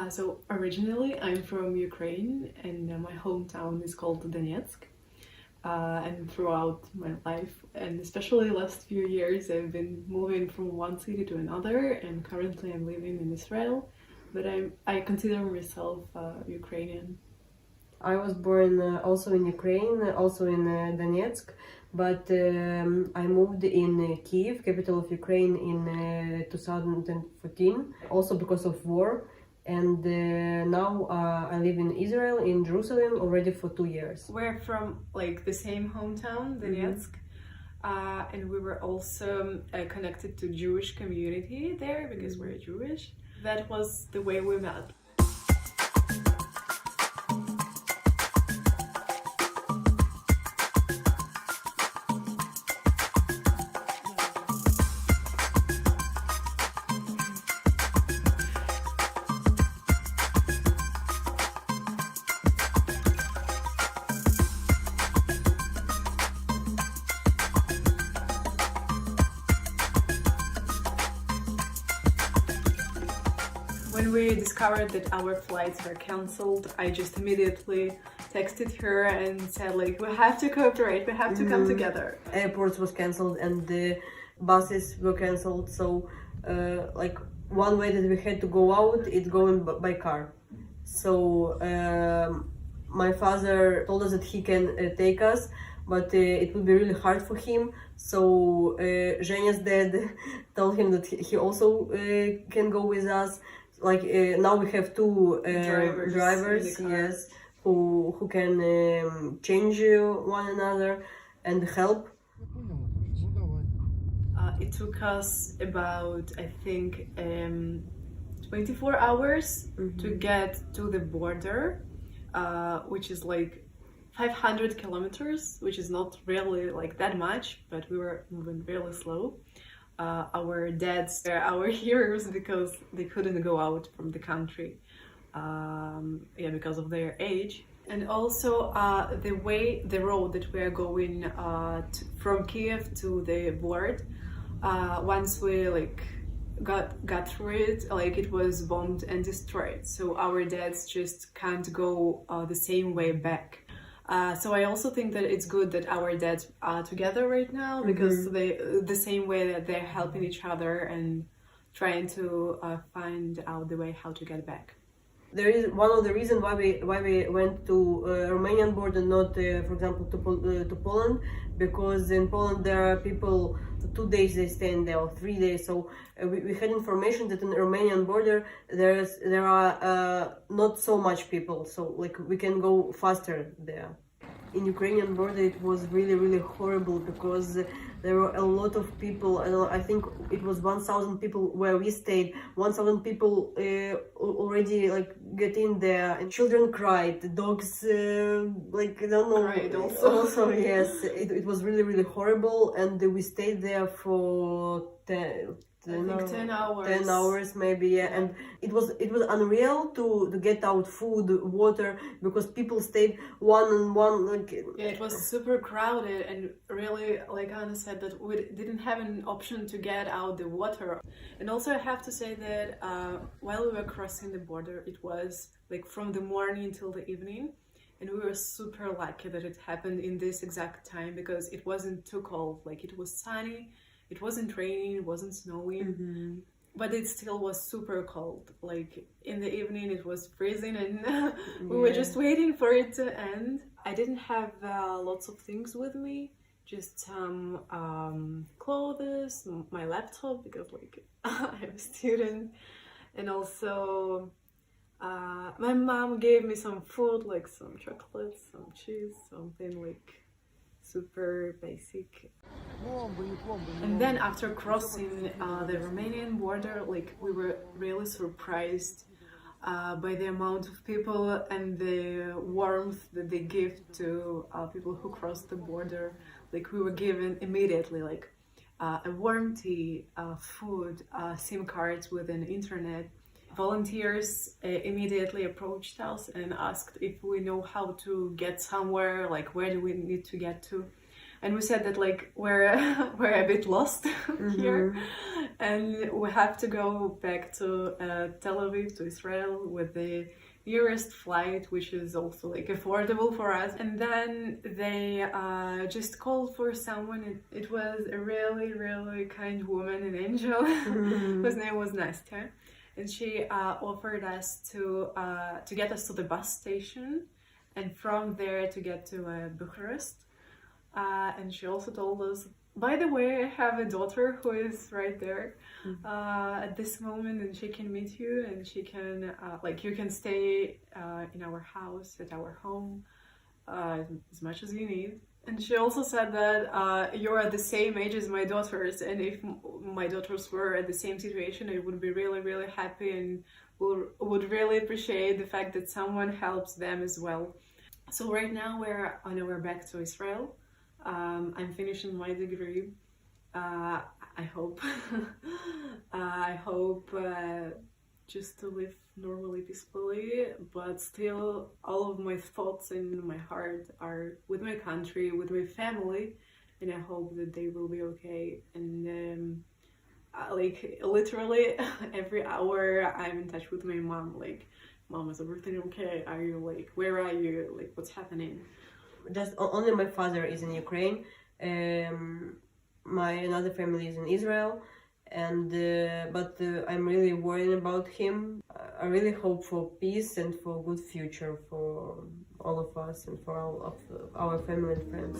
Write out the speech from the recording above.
So originally I'm from Ukraine and my hometown is called Donetsk. And throughout my life, and especially last few years, I've been moving from one city to another, and currently I'm living in Israel, but I consider myself Ukrainian. I was born also in Ukraine, also in Donetsk, but I moved in Kiev, capital of Ukraine, in 2014, also because of war. And now I live in Israel, in Jerusalem, already for 2 years. We're from like the same hometown, Donetsk, and we were also connected to Jewish community there because we're Jewish. That was the way we met. When we discovered that our flights were cancelled, I just immediately texted her and said like, we have to cooperate, we have to come together. Airports was cancelled and the buses were cancelled, so like one way that we had to go out is going by car. So my father told us that he can take us, but it would be really hard for him. So Zhenya's dad told him that he also can go with us. Like now we have two drivers, yes, who can change one another and help. It took us about, I think, 24 hours to get to the border, which is like 500 kilometers, which is not really like that much, but we were moving really slow. Our dads were our heroes because they couldn't go out from the country, because of their age. And also the road that we are going from Kiev to the border, once we like got through it, like it was bombed and destroyed. So our dads just can't go the same way back. So I also think that it's good that our dads are together right now because the same way that they're helping each other and trying to find out the way how to get back. There is one of the reasons why we went to Romanian border, not for example to Poland, because in Poland there are people 2 days they stay in there or 3 days. So we had information that in the Romanian border there are not so much people, so like we can go faster there. In Ukrainian border it was really horrible because there were a lot of people. I think it was 1,000 people where we stayed. 1,000 people already like get in there, and children cried. The dogs like I don't know. Cried also. Yes, it was really horrible, and we stayed there for 10 hours. 10 hours maybe, yeah. And it was unreal to get out food, water, because people stayed one on one. Like yeah, it was super crowded, and really, like Anna said, that we didn't have an option to get out the water. And also, I have to say that while we were crossing the border, it was like from the morning till the evening, and we were super lucky that it happened in this exact time because it wasn't too cold. Like it was sunny. It wasn't raining, it wasn't snowing, but it still was super cold. Like in the evening it was freezing and we were just waiting for it to end. I didn't have lots of things with me, just some clothes, my laptop because like I'm a student, and also my mom gave me some food, like some chocolates, some cheese, something like super basic. And then after crossing the Romanian border, like we were really surprised by the amount of people and the warmth that they give to people who cross the border. Like we were given immediately like a warm tea, food, SIM cards with an internet. Volunteers immediately approached us and asked if we know how to get somewhere, like where do we need to get to. and we said that like we're a bit lost here, and we have to go back to Tel Aviv, to Israel, with the nearest flight, which is also like affordable for us. And then they just called for someone. It was a really, really kind woman, an angel, whose name was Nastya, and she offered us to get us to the bus station, and from there to get to Bucharest. And she also told us, by the way, I have a daughter who is right there at this moment, and she can meet you, and she can like you can stay in our house, at our home, as much as you need. And she also said that you're at the same age as my daughters, and if my daughters were at the same situation, I would be really, really happy and would really appreciate the fact that someone helps them as well. So right now we're on our way back to Israel. I'm finishing my degree. I hope just to live normally, peacefully, but still all of my thoughts and my heart are with my country, with my family, and I hope that they will be okay. And like literally every hour I'm in touch with my mom, like, Mom, is everything okay? Are you like, where are you? Like, what's happening? Just only my father is in Ukraine. My another family is in Israel, and but I'm really worried about him. I really hope for peace and for good future for all of us and for all of our family and friends.